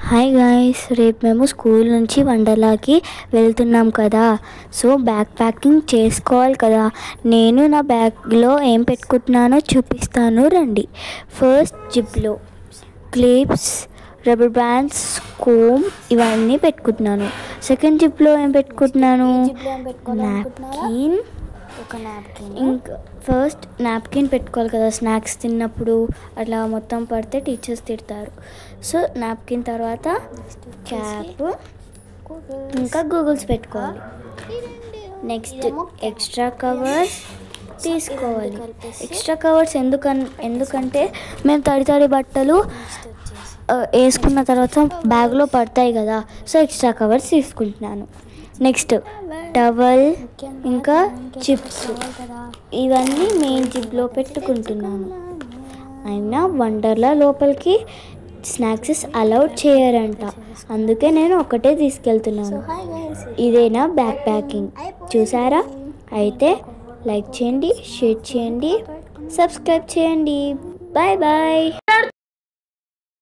Hi guys, రేపు మేము school నుంచి వండర్లాకి వెళ్తున్నాం కదా. సో బ్యాగ్ ప్యాకింగ్ చేసుకోవాలి కదా. నేను నా బ్యాగ్లో ఏం పెట్టుకుంటున్నానో చూపిస్తాను రండి. ఫస్ట్ జిప్లో క్లిప్స్, రబ్బర్ బ్యాండ్స్, కోమ్ ఇవన్నీ పెట్టుకుంటున్నాను. సెకండ్ జిప్లో ఏం పెట్టుకుంటున్నాను, నాప్కిన్. ఇంకా ఫస్ట్ నాప్కిన్ పెట్టుకోవాలి కదా, స్నాక్స్ తిన్నప్పుడు అట్లా మొత్తం పడితే టీచర్స్ తిడతారు. సో నాప్కిన్ తర్వాత క్యాప్, ఇంకా గూగుల్స్ పెట్టుకోవాలి. నెక్స్ట్ ఎక్స్ట్రా కవర్స్ తీసుకోవాలి. ఎక్స్ట్రా కవర్స్ ఎందుకంటే మేము తడి బట్టలు వేసుకున్న తర్వాత బ్యాగ్లో పడతాయి కదా, సో ఎక్స్ట్రా కవర్స్ తీసుకుంటున్నాను. నెక్స్ట్ టవల్, ఇంకా చిప్స్ ఇవన్నీ మెయిన్ జిప్లో పెట్టుకుంటున్నాను. అయినా వండర్లా లోపలికి స్నాక్స్ అలౌడ్ చేయరంట, అందుకే నేను ఒకటే తీసుకెళ్తున్నాను. ఇదేనా బ్యాగ్ ప్యాకింగ్, చూసారా? అయితే లైక్ చేయండి, షేర్ చేయండి, సబ్స్క్రైబ్ చేయండి. Bye bye.